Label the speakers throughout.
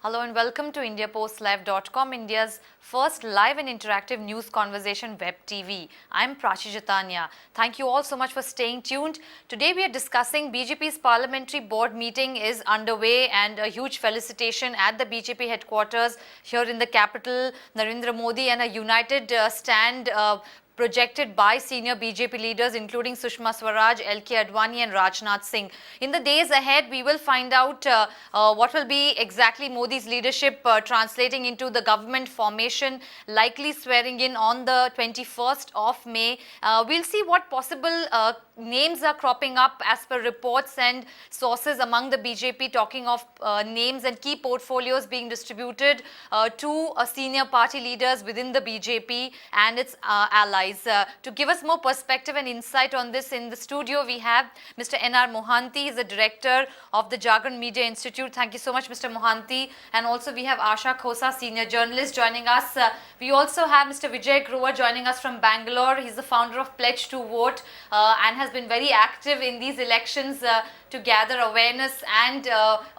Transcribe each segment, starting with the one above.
Speaker 1: Hello and welcome to IndiaPostLive.com, India's first live and interactive news conversation web TV. I'm Prachi Jatanya. Thank you all so much for staying tuned. Today we are discussing BJP's parliamentary board meeting is underway, and a huge felicitation at the BJP headquarters here in the capital. Narendra Modi and a united stand projected by senior BJP leaders including Sushma Swaraj, LK Advani and Rajnath Singh. In the days ahead, we will find out what will be exactly Modi's leadership translating into the government formation, likely swearing in on the 21st of May. We'll see what possible names are cropping up as per reports and sources among the BJP, talking of names and key portfolios being distributed to senior party leaders within the BJP and its allies. To give us more perspective and insight on this, in the studio we have Mr. N.R. Mohanty. He is the director of the Jagran Media Institute. Thank you so much, Mr. Mohanty. And also we have Asha Khosa, senior journalist, joining us. We also have Mr. Vijay Grover joining us from Bangalore. He's the founder of Pledge to Vote and has been very active in these elections to gather awareness and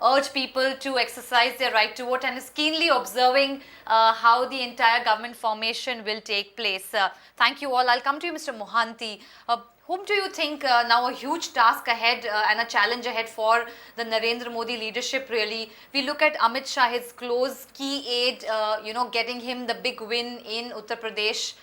Speaker 1: urge people to exercise their right to vote, and is keenly observing how the entire government formation will take place. Thank you all. I'll come to you, Mr. Mohanty. Whom do you think now a huge task ahead and a challenge ahead for the Narendra Modi leadership really? We look at Amit Shah, his close key aide, getting him the big win in Uttar Pradesh,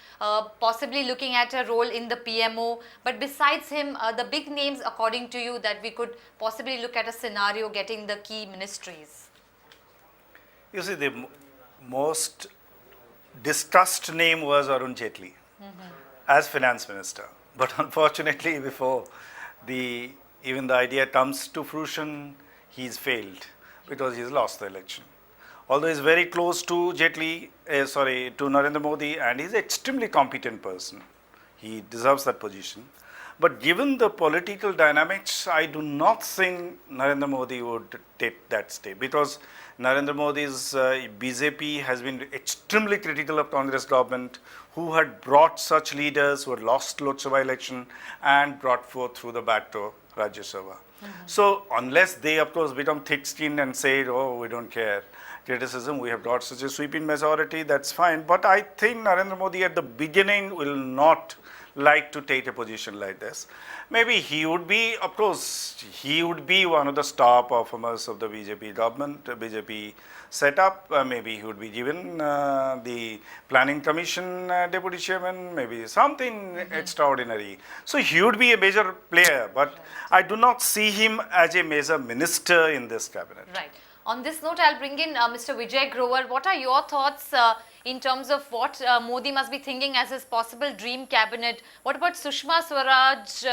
Speaker 1: possibly looking at a role in the PMO. But besides him, the big names, according to you, that we could possibly look at a scenario getting the key ministries?
Speaker 2: You see, the most discussed name was Arun Jaitley as finance minister. But unfortunately, before even the idea comes to fruition, he's failed because he's lost the election. Although he's very close to to Narendra Modi, and he's an extremely competent person. He deserves that position. But given the political dynamics, I do not think Narendra Modi would take that step, because Narendra Modi's BJP has been extremely critical of Congress government, who had brought such leaders who had lost Lok Sabha election and brought forth through the back door Rajya Sabha. So unless they, of course, become thick-skinned and say, oh, we don't care, criticism, we have got such a sweeping majority, that's fine. But I think Narendra Modi at the beginning will not like to take a position like this. Maybe he would be, of course, he would be one of the star performers of the BJP government, BJP setup. Maybe he would be given the planning commission deputy chairman, maybe something extraordinary. So he would be a major player, but I do not see him as a major minister in this cabinet.
Speaker 1: Right. On this note, I'll bring in Mr. Vijay Grover. What are your thoughts in terms of what Modi must be thinking as his possible dream cabinet? What about Sushma Swaraj's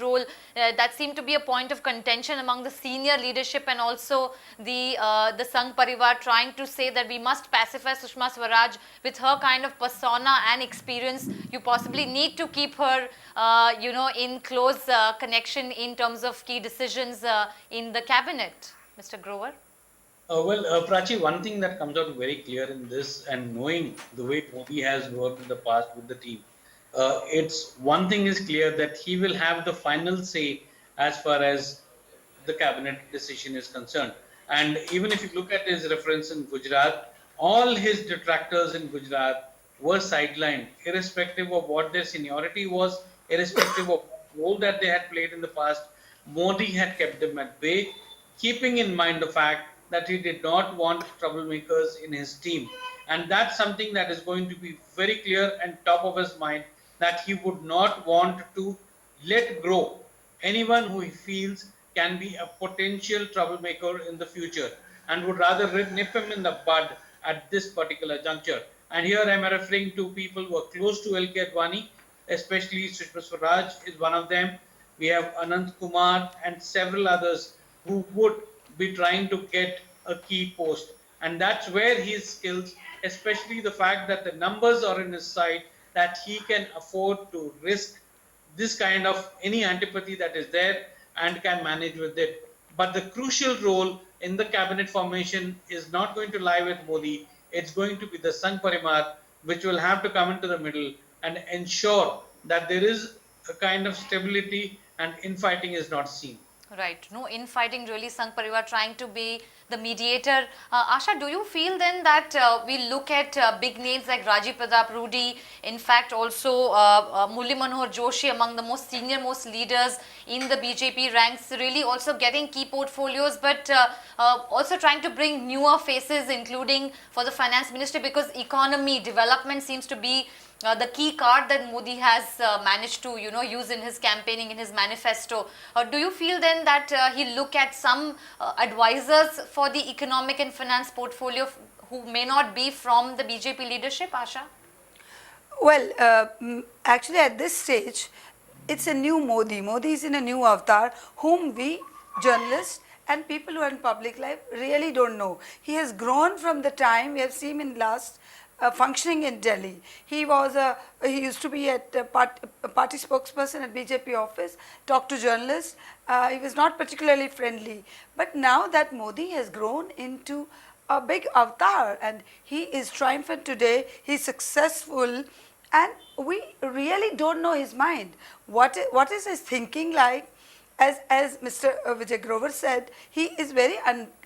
Speaker 1: role? That seemed to be a point of contention among the senior leadership, and also the Sangh Parivar, trying to say that we must pacify Sushma Swaraj with her kind of persona and experience. You possibly need to keep her, in close connection in terms of key decisions in the cabinet. Mr. Grover?
Speaker 3: Prachi, one thing that comes out very clear in this, and knowing the way Modi has worked in the past with the team, it's one thing is clear, that he will have the final say as far as the cabinet decision is concerned. And even if you look at his reference in Gujarat, all his detractors in Gujarat were sidelined, irrespective of what their seniority was, irrespective of what role that they had played in the past. Modi had kept them at bay, keeping in mind the fact that he did not want troublemakers in his team. And that's something that is going to be very clear and top of his mind, that he would not want to let grow anyone who he feels can be a potential troublemaker in the future, and would rather nip him in the bud at this particular juncture. And here I am referring to people who are close to LK Advani, especially Sushma Swaraj is one of them. We have Anant Kumar and several others who would be trying to get a key post. And that's where his skills, especially the fact that the numbers are in his side, that he can afford to risk this kind of any antipathy that is there and can manage with it. But the crucial role in the cabinet formation is not going to lie with Modi. It's going to be the Sangh Parivar, which will have to come into the middle and ensure that there is a kind of stability and infighting is not seen.
Speaker 1: Right. No infighting really. Sangh Parivar trying to be the mediator. Asha, do you feel then that we look at big names like Rajiv Pratap Rudy, in fact also Murli Manohar Joshi, among the most senior most leaders in the BJP ranks, really also getting key portfolios, but also trying to bring newer faces, including for the finance ministry, because economy development seems to be the key card that Modi has managed to, use in his campaigning, in his manifesto. Do you feel then that he'll look at some advisors for the economic and finance portfolio who may not be from the BJP leadership, Asha?
Speaker 4: Well, actually at this stage, it's a new Modi. Modi is in a new avatar whom we journalists and people who are in public life really don't know. He has grown from the time we have seen him in last functioning in Delhi. He used to be a party spokesperson at BJP office, talk to journalists. He was not particularly friendly. But now that Modi has grown into a big avatar and he is triumphant today, he's successful, and we really don't know his mind. What is his thinking like? As Mr. Vijay Grover said, he is very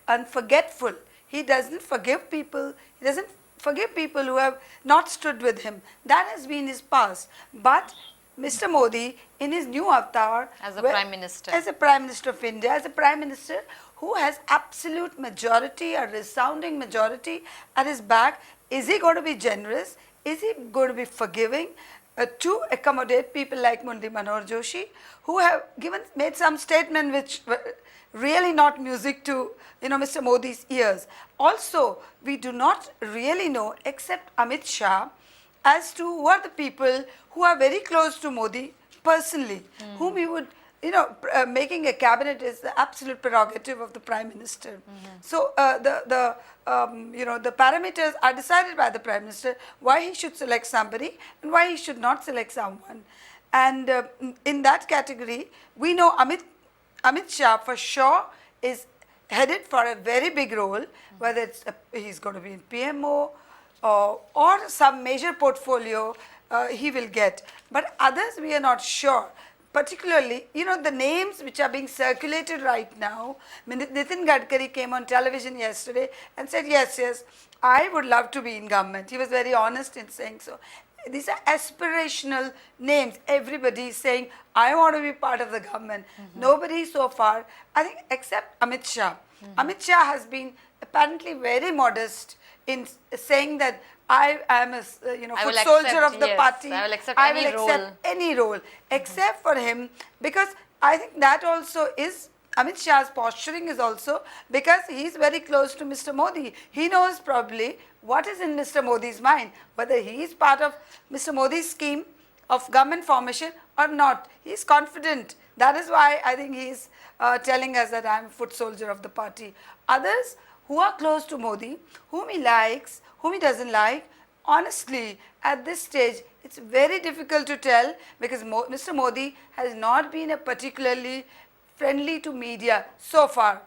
Speaker 4: unforgetful. He doesn't forgive people. He doesn't forgive people who have not stood with him. That has been his past. But Mr. Modi, in his new avatar,
Speaker 1: As a Prime Minister.
Speaker 4: as a Prime Minister of India, as a Prime Minister who has absolute majority, a resounding majority at his back, is he going to be generous? Is he going to be forgiving to accommodate people like Murli Manohar Joshi, who have made some statement which were really not music to Mr. Modi's ears. Also, we do not really know, except Amit Shah, as to who are the people who are very close to Modi personally, whom he would, making a cabinet is the absolute prerogative of the Prime Minister. So the parameters are decided by the Prime Minister, why he should select somebody and why he should not select someone. And in that category, we know Amit Shah for sure is headed for a very big role, whether he's going to be in PMO or some major portfolio he will get. But others we are not sure. Particularly, the names which are being circulated right now. Nitin Gadkari came on television yesterday and said, yes, I would love to be in government. He was very honest in saying so. These are aspirational names. Everybody is saying, I want to be part of the government. Nobody so far, I think, except Amit Shah. Amit Shah has been apparently very modest in saying that I am a foot soldier of the party.
Speaker 1: I will accept
Speaker 4: any role except for him, because I think that also is Amit Shah's posturing is also because he is very close to Mr. Modi. He knows probably what is in Mr. Modi's mind, whether he is part of Mr. Modi's scheme of government formation or not. He is confident. That is why I think he is telling us that I am a foot soldier of the party. Others who are close to Modi, whom he likes, whom he doesn't like, honestly, at this stage, it's very difficult to tell, because Mr. Modi has not been a particularly friendly to media so far.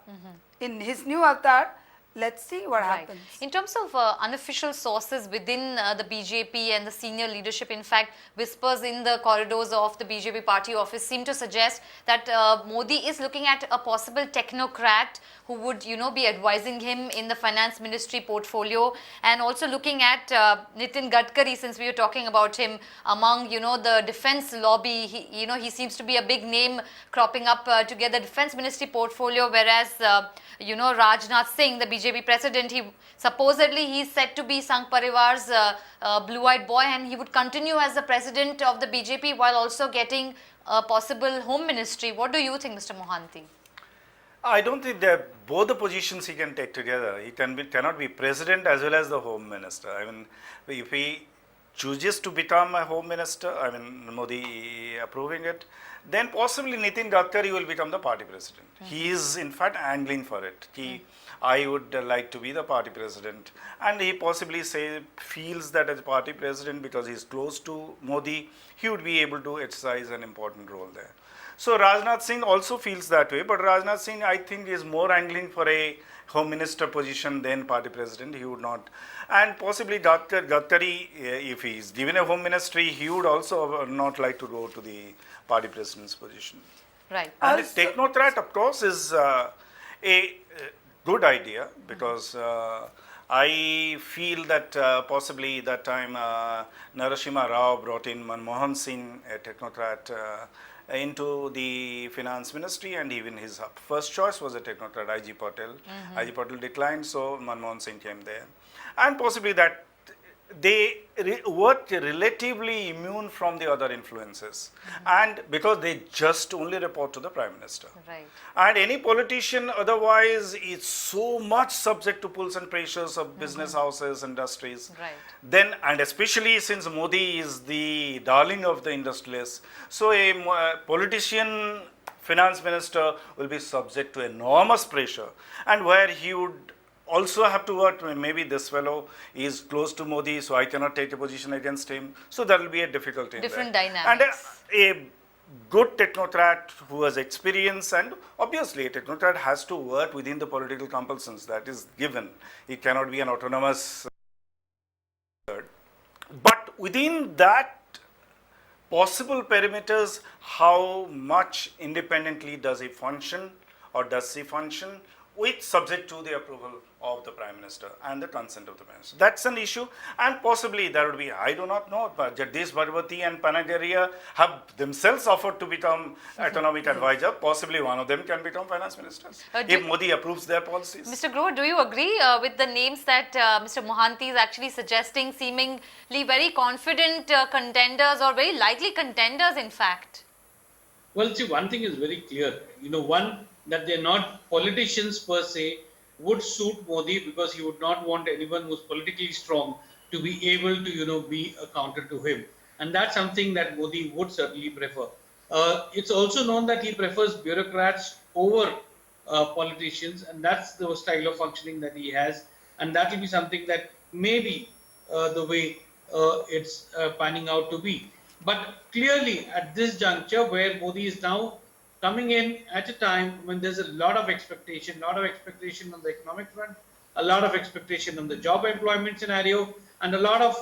Speaker 4: In his new avatar, let's see what happens.
Speaker 1: In terms of unofficial sources within the BJP and the senior leadership, in fact, whispers in the corridors of the BJP party office seem to suggest that Modi is looking at a possible technocrat who would, be advising him in the finance ministry portfolio, and also looking at Nitin Gadkari, since we were talking about him, among, the defense lobby. He seems to be a big name cropping up to get the defense ministry portfolio, whereas, Rajnath Singh, the BJP president, he's said to be Sangh Parivar's blue-eyed boy, and he would continue as the president of the BJP while also getting a possible home ministry. What do you think, Mr. Mohanty?
Speaker 2: I don't think that both the positions he can take together. He cannot be president as well as the home minister. I mean, if he chooses to become a home minister, Modi approving it, then possibly Nitin Gadkari will become the party president. He is in fact angling for it. I would like to be the party president, and he possibly feels that as party president, because he is close to Modi, he would be able to exercise an important role there. So Rajnath Singh also feels that way, but Rajnath Singh, I think, is more angling for a home minister position than party president. He would not, and possibly Dr. Gadkari, if he is given a home ministry, he would also not like to go to the party president's position.
Speaker 1: Right.
Speaker 2: And
Speaker 4: Also-
Speaker 2: a technocrat, of course, is a good idea because I feel that possibly that time Narasimha Rao brought in Manmohan Singh, a technocrat, into the finance ministry, and even his first choice was a technocrat, I.G. Patel. I.G. Patel declined, so Manmohan Singh came there. And possibly that they were relatively immune from the other influences, and because they just only report to the Prime Minister.
Speaker 1: Right.
Speaker 2: And any politician otherwise is so much subject to pulls and pressures of business houses, industries.
Speaker 1: Right.
Speaker 2: Then, and especially since Modi is the darling of the industrialists, so a politician, finance minister will be subject to enormous pressure, and where he would also have to work, maybe this fellow is close to Modi, so I cannot take a position against him. So there will be a difficulty.
Speaker 1: Different
Speaker 2: in that.
Speaker 1: dynamics.
Speaker 2: And a good technocrat who has experience, and obviously a technocrat has to work within the political compulsions that is given. He cannot be an autonomous. But within that possible parameters, how much independently does he function or does he function, with subject to the approval of the Prime Minister and the consent of the Prime Minister. That's an issue, and possibly there would be, I do not know, but Jagdish Bharwati and Panagaria have themselves offered to become economic advisor. Possibly one of them can become finance ministers if Modi approves their policies.
Speaker 1: Mr. Grover, do you agree with the names that Mr. Mohanty is actually suggesting, seemingly very confident contenders or very likely contenders, in fact?
Speaker 3: Well, see, one thing is very clear. One, that they're not politicians per se, would suit Modi because he would not want anyone who's politically strong to be able to, be a counter to him. And that's something that Modi would certainly prefer. It's also known that he prefers bureaucrats over politicians, and that's the style of functioning that he has. And that will be something that may be the way it's panning out to be. But clearly, at this juncture, where Modi is now coming in at a time when there's a lot of expectation on the economic front, a lot of expectation on the job employment scenario, and a lot of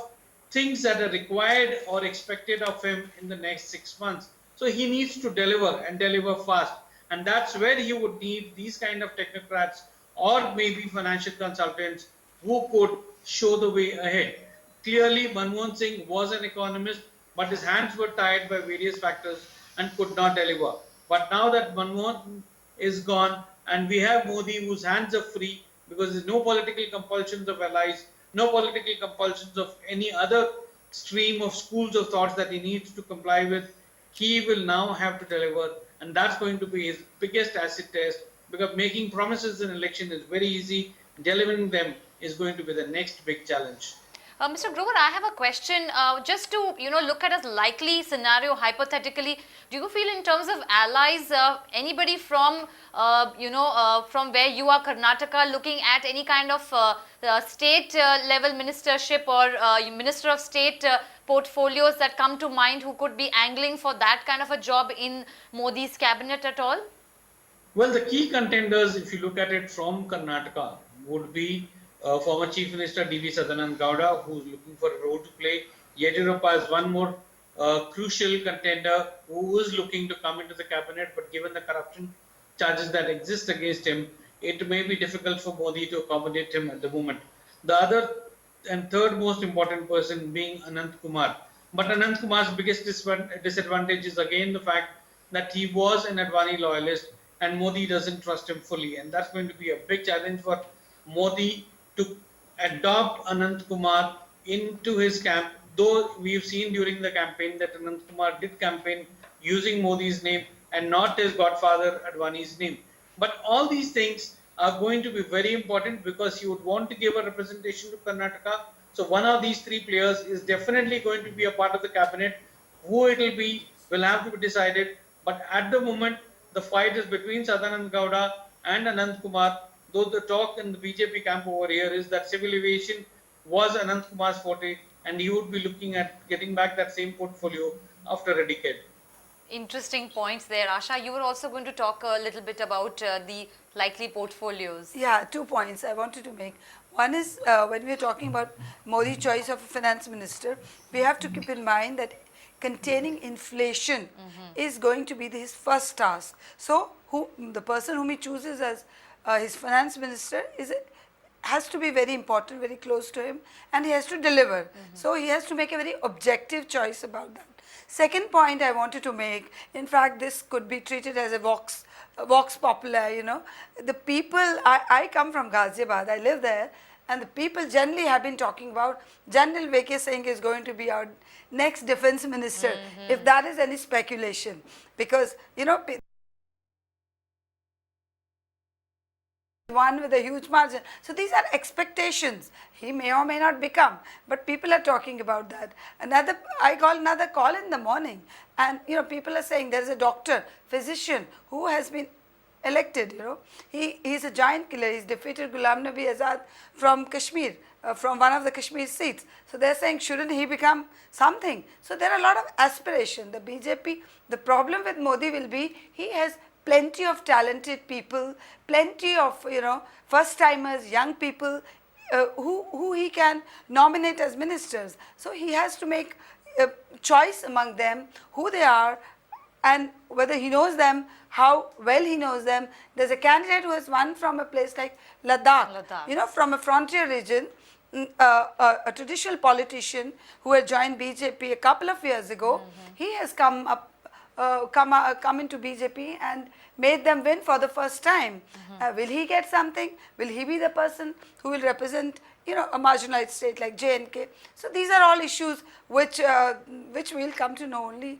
Speaker 3: things that are required or expected of him in the next 6 months. So he needs to deliver and deliver fast. And that's where he would need these kind of technocrats or maybe financial consultants who could show the way ahead. Clearly, Manmohan Singh was an economist, but his hands were tied by various factors and could not deliver. But now that Manmohan is gone and we have Modi whose hands are free because there's no political compulsions of allies, no political compulsions of any other stream of schools of thoughts that he needs to comply with, he will now have to deliver, and that's going to be his biggest acid test, because making promises in election is very easy, delivering them is going to be the next big challenge.
Speaker 1: Mr. Grover, I have a question. Just to look at a likely scenario hypothetically, do you feel in terms of allies, anybody from from where you are, Karnataka, looking at any kind of state level ministership or Minister of State portfolios that come to mind, who could be angling for that kind of a job in Modi's cabinet at all?
Speaker 3: Well, the key contenders, if you look at it from Karnataka, would be former Chief Minister D.V. Sadanand Gowda, who's looking for a role to play. Yediyurappa is one more crucial contender who is looking to come into the cabinet, but given the corruption charges that exist against him, it may be difficult for Modi to accommodate him at the moment. The other and third most important person being Anant Kumar. But Anant Kumar's biggest disadvantage is again the fact that he was an Advani loyalist and Modi doesn't trust him fully. And that's going to be a big challenge for Modi to adopt Anant Kumar into his camp, though we've seen during the campaign that Anant Kumar did campaign using Modi's name and not his godfather Advani's name. But all these things are going to be very important because he would want to give a representation to Karnataka. So one of these three players is definitely going to be a part of the cabinet. Who it will be will have to be decided. But at the moment, the fight is between Sadanand Gowda and Anant Kumar. Though the talk in the BJP camp over here is that civil aviation was Anant Kumar's forte and he would be looking at getting back that same portfolio after a decade.
Speaker 1: Interesting points there. Asha, you were also going to talk a little bit about the likely portfolios.
Speaker 4: Yeah, 2 points I wanted to make. One is when we are talking about Modi's choice of a finance minister, we have to keep in mind that containing inflation is going to be his first task. So, the person whom he chooses as his finance minister has to be very important, very close to him, and he has to deliver. So, he has to make a very objective choice about that. Second point I wanted to make, in fact, this could be treated as a vox populi, you know. The people, I come from Ghaziabad, I live there, and the people generally have been talking about General V.K. Singh is going to be our next defense minister, if that is any speculation. Because, you know, one with a huge margin. So these are expectations. He may or may not become, but people are talking about that. I got another call in the morning, and you know, people are saying there is a doctor, physician who has been elected. You know, he's a giant killer. He's defeated Ghulam Nabi Azad from Kashmir, from one of the Kashmir seats. So they're saying, shouldn't he become something? So there are a lot of aspiration. The BJP, the problem with Modi will be he has plenty of talented people, plenty of, you know, first timers, young people who he can nominate as ministers. So he has to make a choice among them, who they are, and whether he knows them, how well he knows them. There's a candidate who has won from a place like Ladakh. You know, from a frontier region, a traditional politician who had joined BJP a couple of years ago. He has come into BJP and made them win for the first time. Will he get something? Will he be the person who will represent, you know, a marginalized state like J&K? So these are all issues which we'll come to know only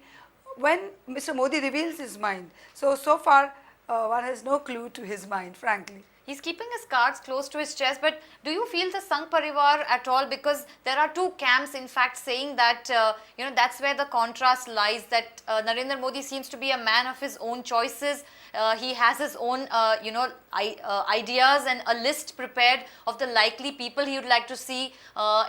Speaker 4: when Mr. Modi reveals his mind. So far one has no clue to his mind, frankly.
Speaker 1: He's keeping his cards close to his chest, but do you feel the Sangh Parivar at all? Because there are two camps, in fact, saying that, you know, that's where the contrast lies, that Narendra Modi seems to be a man of his own choices. He has his own, you know, ideas and a list prepared of the likely people he would like to see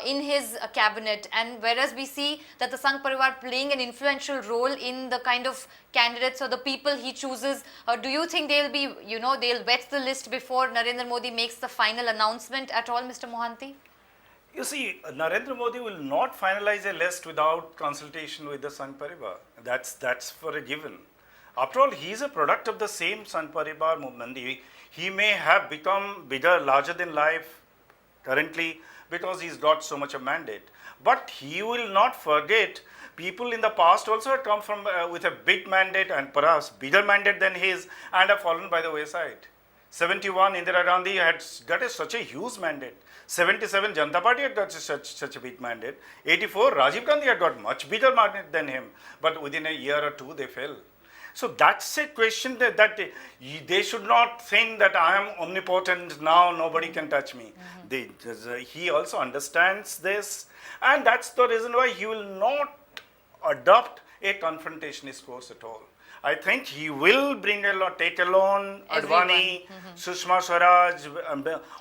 Speaker 1: in his cabinet. And whereas we see that the Sangh Parivar playing an influential role in the kind of candidates or the people he chooses, do you think they'll be, you know, they'll vet the list before Narendra Modi makes the final announcement at all, Mr. Mohanty?
Speaker 2: You see, Narendra Modi will not finalize a list without consultation with the Sangh Parivar. That's for a given. After all, he is a product of the same Sangh Parivar movement. He may have become bigger, larger than life currently because he's got so much of mandate. But he will not forget people in the past also had come from with a big mandate and perhaps bigger mandate than his and have fallen by the wayside. 71, Indira Gandhi had got such a huge mandate. 77, Janata Party had got such a big mandate. 84, Rajiv Gandhi had got much bigger mandate than him. But within a year or two, they fell. So that's a question that they should not think that I am omnipotent now, nobody can touch me. He also understands this, and that's the reason why he will not adopt a confrontationist course at all. I think he will take along Advani, Sushma Swaraj,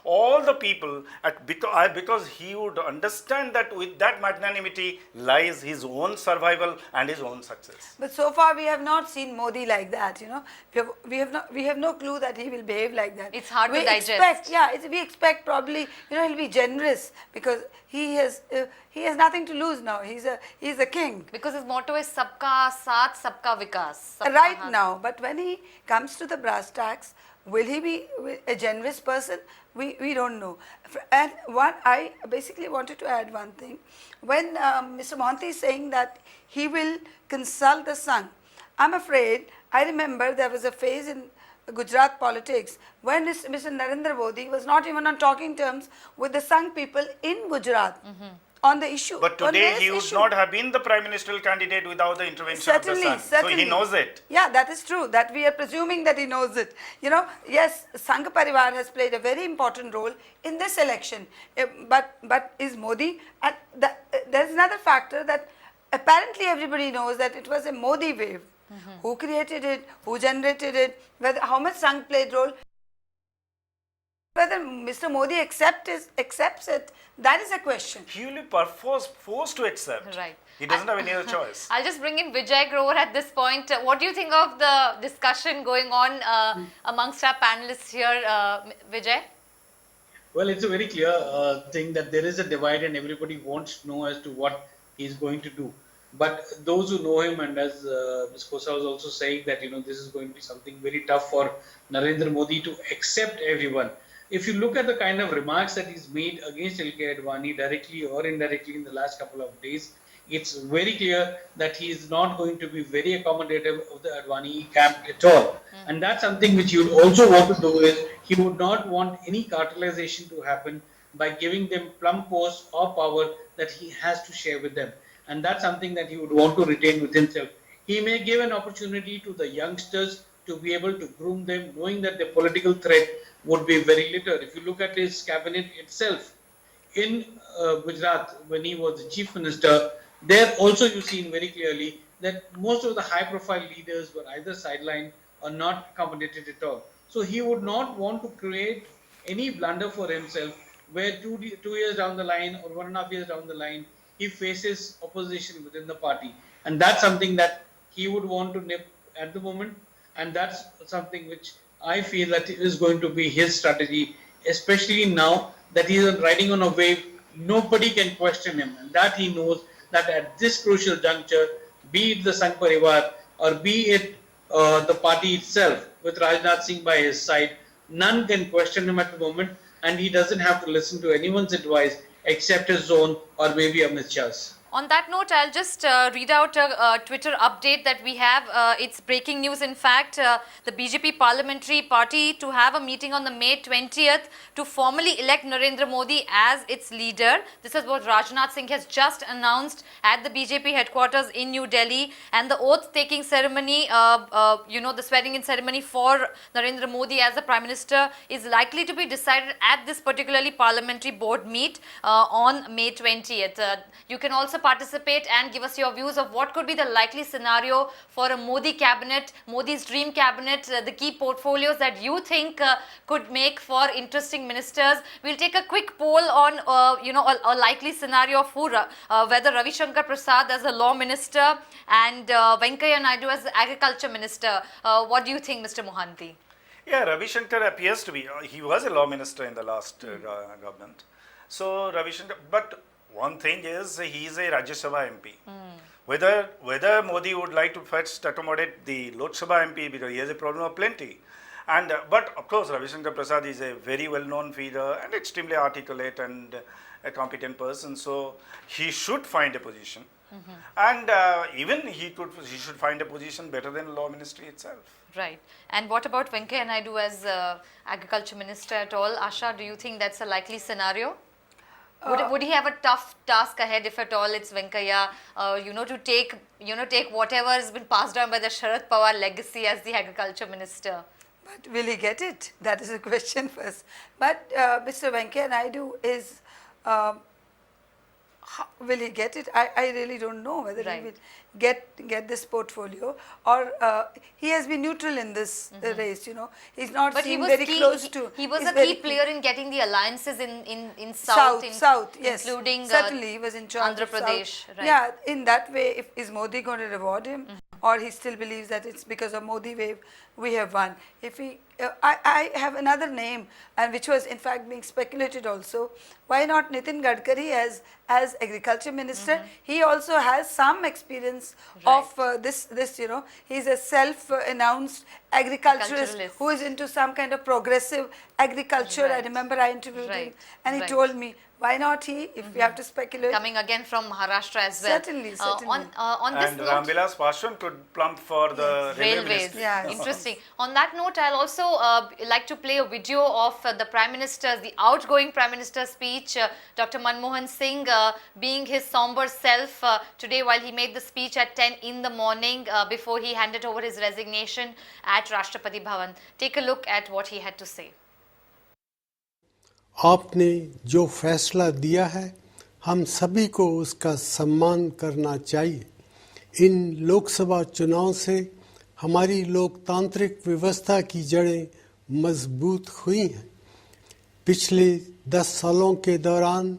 Speaker 2: all the people, because he would understand that with that magnanimity lies his own survival and his own success.
Speaker 4: But so far we have not seen Modi like that, you know. We have no clue that he will behave like that.
Speaker 1: It's hard to digest.
Speaker 4: We expect probably, you know, he'll be generous because he has nothing to lose now. He's a king.
Speaker 1: Because his motto is Sabka Saath, Sabka Vikas.
Speaker 4: Right now, but when he comes to the brass tacks, will he be a generous person? We don't know. And what I basically wanted to add one thing. When Mr. Mohanty is saying that he will consult the Sangh, I'm afraid, I remember there was a phase in Gujarat politics when Mr. Narendra Modi was not even on talking terms with the Sangh people in Gujarat. On the issue.
Speaker 2: But today he would not have been the prime ministerial candidate without the intervention of the Sangh. So he knows it.
Speaker 4: Yeah, that is true. That we are presuming that he knows it. You know, yes, Sangh Parivar has played a very important role in this election. But is Modi, and there is another factor that apparently everybody knows that it was a Modi wave. Who created it? Who generated it? How much Sangh played role? Whether Mr. Modi accepts it, that is a question.
Speaker 2: He will be forced to accept.
Speaker 1: Right.
Speaker 2: He doesn't have any other choice.
Speaker 1: I'll just bring in Vijay Grover at this point. What do you think of the discussion going on amongst our panelists here, Vijay?
Speaker 3: Well, it's a very clear thing that there is a divide and everybody wants to know as to what he's going to do. But those who know him, and as Ms. Khosa was also saying that this is going to be something very tough for Narendra Modi to accept everyone. If you look at the kind of remarks that he's made against LK Advani directly or indirectly in the last couple of days, it's very clear that he is not going to be very accommodative of the Advani camp at all. And that's something which he would also want to do is he would not want any cartelization to happen by giving them plum posts or power that he has to share with them. And that's something that he would want to retain with himself. He may give an opportunity to the youngsters to be able to groom them, knowing that the political threat would be very little. If you look at his cabinet itself, in Gujarat, when he was the chief minister, there also you seen very clearly that most of the high-profile leaders were either sidelined or not accommodated at all. So he would not want to create any blunder for himself where 2 years down the line or 1.5 years down the line, he faces opposition within the party. And that's something that he would want to nip at the moment. And that's something which I feel that is going to be his strategy, especially now that he is riding on a wave. Nobody can question him. And that he knows that at this crucial juncture, be it the Sangh Parivar or be it the party itself with Rajnath Singh by his side, none can question him at the moment, and he doesn't have to listen to anyone's advice except his own or maybe Amit Shah's.
Speaker 1: On that note, I'll just read out a Twitter update that we have. It's breaking news, in fact. The BJP Parliamentary Party to have a meeting on the May 20th to formally elect Narendra Modi as its leader. This is what Rajnath Singh has just announced at the BJP headquarters in New Delhi. And the oath-taking ceremony, the swearing-in ceremony for Narendra Modi as the Prime Minister is likely to be decided at this particularly parliamentary board meet on May 20th. You can also participate and give us your views of what could be the likely scenario for a Modi cabinet, Modi's dream cabinet, the key portfolios that you think could make for interesting ministers. We'll take a quick poll on, a likely scenario of whether Ravi Shankar Prasad as a law minister and Venkaiah Naidu as the agriculture minister. What do you think, Mr. Mohanty?
Speaker 2: Yeah, Ravi Shankar appears to be, he was a law minister in the last government. So Ravi Shankar, but one thing is he is a Rajya Sabha MP. Whether Modi would like to first accommodate the Lok Sabha MP, because he has a problem of plenty. And but of course Ravi Shankar Prasad is a very well-known figure and extremely articulate and a competent person. So he should find a position. And even he should find a position better than law ministry itself.
Speaker 1: Right. And what about Venkaiah Naidu as agriculture minister at all? Asha, do you think that's a likely scenario? Would he have a tough task ahead if at all it's Venkaiah, to take whatever has been passed down by the Sharad Pawar legacy as the agriculture minister?
Speaker 4: But will he get it? That is a question first. But Mr. Venkaiah Naidu is, will he get it? I really don't know whether he will get this portfolio, or he has been neutral in this race. He's not
Speaker 1: but
Speaker 4: seen
Speaker 1: he was
Speaker 4: very
Speaker 1: key,
Speaker 4: close to.
Speaker 1: He was a key player in getting the alliances in
Speaker 4: South,
Speaker 1: South,
Speaker 4: yes,
Speaker 1: including
Speaker 4: certainly he was in charge
Speaker 1: Andhra
Speaker 4: of
Speaker 1: Pradesh.
Speaker 4: South.
Speaker 1: Right.
Speaker 4: Yeah, in that way, is Modi going to reward him, or he still believes that it's because of Modi wave we have won? If he, I have another name, and which was in fact being speculated also. Why not Nitin Gadkari as agriculture minister? He also has some experience of this. He's a self-announced agriculturist who is into some kind of progressive agriculture. I remember I interviewed him, and he told me, why not he, if we have to speculate.
Speaker 1: Coming again from Maharashtra as well.
Speaker 4: Certainly.
Speaker 1: On this
Speaker 2: and
Speaker 1: note,
Speaker 2: Ramvilas Paswan could plump for the
Speaker 1: railways.
Speaker 4: Yes.
Speaker 1: Interesting. On that note, I'll also like to play a video of the outgoing Prime Minister's speech, Dr. Manmohan Singh being his somber self today while he made the speech at 10 in the morning before he handed over his resignation at Rashtrapati Bhavan. Take a look at what he had to say.
Speaker 5: आपने जो फैसला दिया है हम सभी को उसका सम्मान करना चाहिए। इन लोकसभा चुनाव से हमारी लोकतांत्रिक व्यवस्था की जड़ें मजबूत हुई हैं। पिछले 10 सालों के दौरान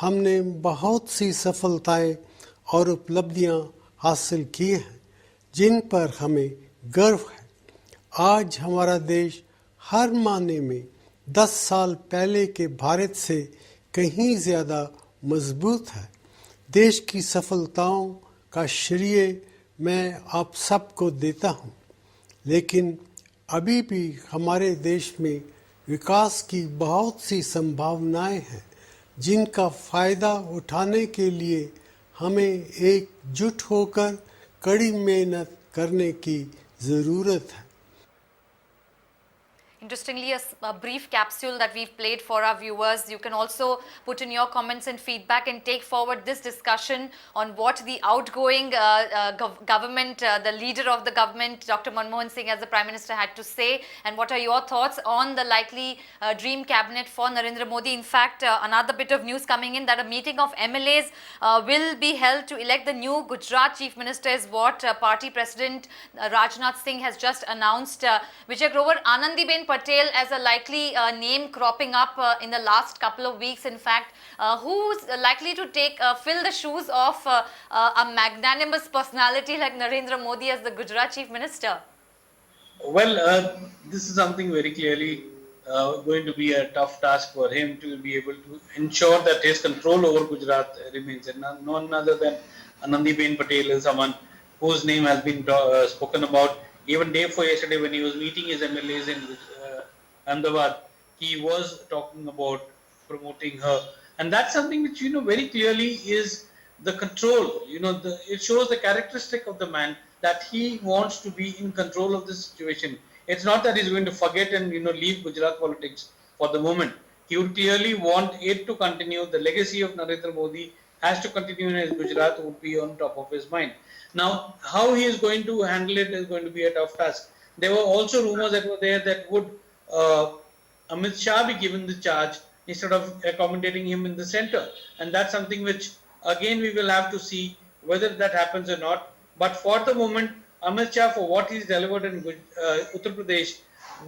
Speaker 5: हमने बहुत सी सफलताएं और उपलब्धियां हासिल की हैं जिन पर हमें गर्व है। आज हमारा देश हर मायने में 10 साल पहले के भारत से कहीं ज़्यादा मजबूत है। देश की सफलताओं का श्रेय मैं आप सबको देता हूँ, लेकिन अभी भी हमारे देश में विकास की बहुत सी संभावनाएं हैं जिनका फ़ायदा उठाने के लिए हमें एकजुट होकर कड़ी मेहनत करने की ज़रूरत है।
Speaker 1: Interestingly, a brief capsule that we've played for our viewers. You can also put in your comments and feedback and take forward this discussion on what the outgoing government, the leader of the government, Dr. Manmohan Singh as the Prime Minister, had to say, and what are your thoughts on the likely dream cabinet for Narendra Modi. In fact, another bit of news coming in that a meeting of MLAs will be held to elect the new Gujarat Chief Minister is what party President Rajnath Singh has just announced. Vijay Grover, Anandiben Patel as a likely name cropping up in the last couple of weeks. In fact, who's likely to fill the shoes of a magnanimous personality like Narendra Modi as the Gujarat Chief Minister?
Speaker 3: Well, this is something very clearly going to be a tough task for him to be able to ensure that his control over Gujarat remains. And none other than Anandiben Patel is someone whose name has been spoken about. Even day before yesterday, when he was meeting his MLAs in Ahmedabad, he was talking about promoting her. And that's something which, very clearly is the control. It shows the characteristic of the man that he wants to be in control of the situation. It's not that he's going to forget and, leave Gujarat politics for the moment. He would clearly want it to continue. The legacy of Narendra Modi has to continue, and Gujarat would be on top of his mind. Now, how he is going to handle it is going to be a tough task. There were also rumors that were there that would Amit Shah be given the charge instead of accommodating him in the center. And that's something which, again, we will have to see whether that happens or not. But for the moment, Amit Shah, for what he's delivered in Uttar Pradesh,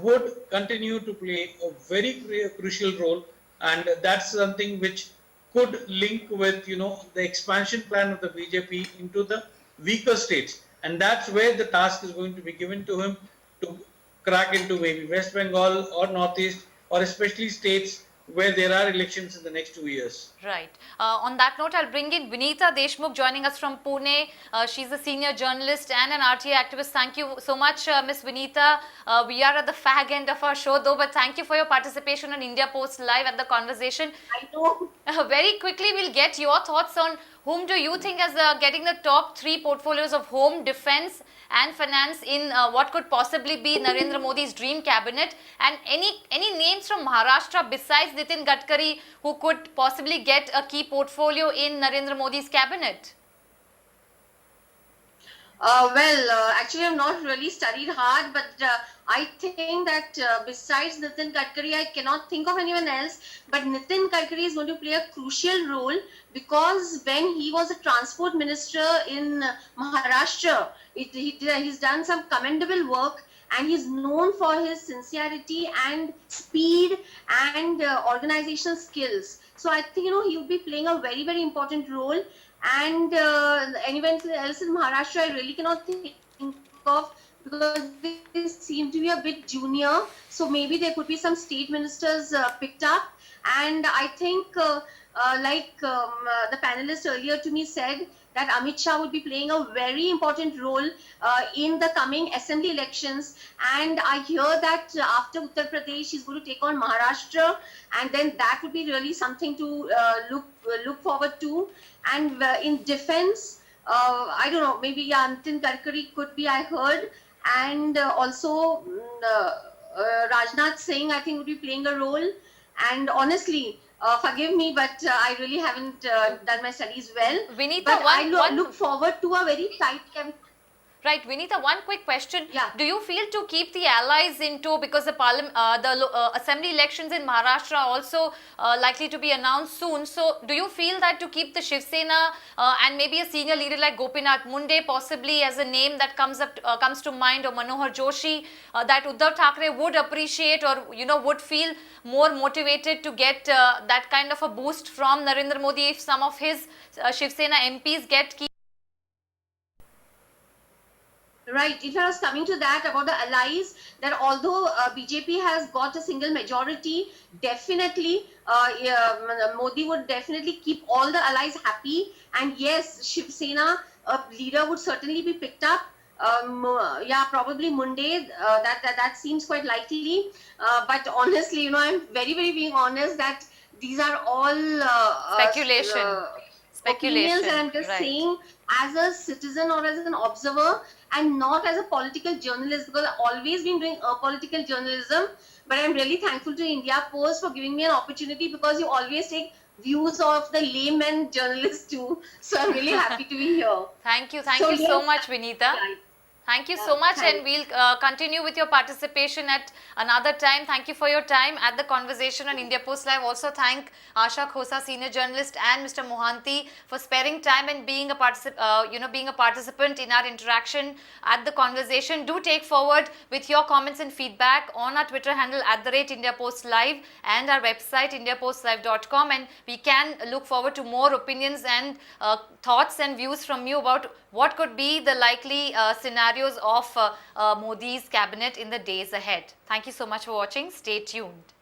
Speaker 3: would continue to play a very crucial role. And that's something which could link with, the expansion plan of the BJP into the weaker states. And that's where the task is going to be given to him to crack into maybe West Bengal or Northeast, or especially states where there are elections in the next 2 years.
Speaker 1: Right. On that note, I'll bring in Vinita Deshmukh joining us from Pune. She's a senior journalist and an RTI activist. Thank you so much, Miss Vinita. We are at the fag end of our show though, but thank you for your participation on India Post Live at the conversation.
Speaker 6: I know.
Speaker 1: Very quickly, we'll get your thoughts on whom do you think as getting the top 3 portfolios of home, defense and finance in what could possibly be Narendra Modi's dream cabinet, and any names from Maharashtra besides Nitin Gadkari who could possibly get a key portfolio in Narendra Modi's cabinet?
Speaker 6: Actually, I've not really studied hard, but I think that besides Nitin Gadkari, I cannot think of anyone else. But Nitin Gadkari is going to play a crucial role because when he was a transport minister in Maharashtra, he's done some commendable work, and he's known for his sincerity and speed and organizational skills. So I think, he will be playing a very, very important role. And anyone else in Maharashtra, I really cannot think of, because they seem to be a bit junior. So maybe there could be some state ministers picked up. And I think, the panelist earlier to me said, that Amit Shah would be playing a very important role in the coming assembly elections. And I hear that after Uttar Pradesh, he's going to take on Maharashtra, and then that would be really something to look forward to. And in defense, I don't know, maybe Nitin Gadkari could be, I heard, and also Rajnath Singh, I think, would be playing a role. And honestly, forgive me, but I really haven't done my studies well.
Speaker 1: Vinita,
Speaker 6: but I look forward to a very tight cabinet.
Speaker 1: Right, Vinita, one quick question.
Speaker 6: Yeah.
Speaker 1: Do you feel to keep the allies in tow, because the assembly elections in Maharashtra are also likely to be announced soon? So, do you feel that to keep the Shiv Sena and maybe a senior leader like Gopinath Munde possibly as a name that comes to mind, or Manohar Joshi, that Uddhav Thackeray would appreciate, or would feel more motivated to get that kind of a boost from Narendra Modi if some of his Shiv Sena MPs get key?
Speaker 6: Right. If I was coming to that about the allies, that although BJP has got a single majority, definitely Modi would definitely keep all the allies happy. And yes, Shiv Sena a leader would certainly be picked up. Yeah, probably Monday. That seems quite likely. But honestly, you know, I'm very, very being honest that these are all
Speaker 1: Speculation.
Speaker 6: opinions,
Speaker 1: Speculation,
Speaker 6: and I'm just
Speaker 1: right.
Speaker 6: saying as a citizen or as an observer and not as a political journalist, because I've always been doing political journalism. But I'm really thankful to India Post for giving me an opportunity, because you always take views of the layman journalists too. So I'm really happy to be here.
Speaker 1: Thank you
Speaker 6: So
Speaker 1: so
Speaker 6: yes,
Speaker 1: much, Vinita.
Speaker 6: yeah.
Speaker 1: Thank you so much,
Speaker 6: thanks.
Speaker 1: and we'll continue with your participation at another time. Thank you for your time at the conversation on India Post Live. Also thank Asha Khosa, senior journalist, and Mr. Mohanty for sparing time and being a participant in our interaction at the conversation. Do take forward with your comments and feedback on our Twitter handle @India Post Live and our website indiapostlive.com, and we can look forward to more opinions and thoughts and views from you about what could be the likely scenarios of Modi's cabinet in the days ahead. Thank you so much for watching. Stay tuned.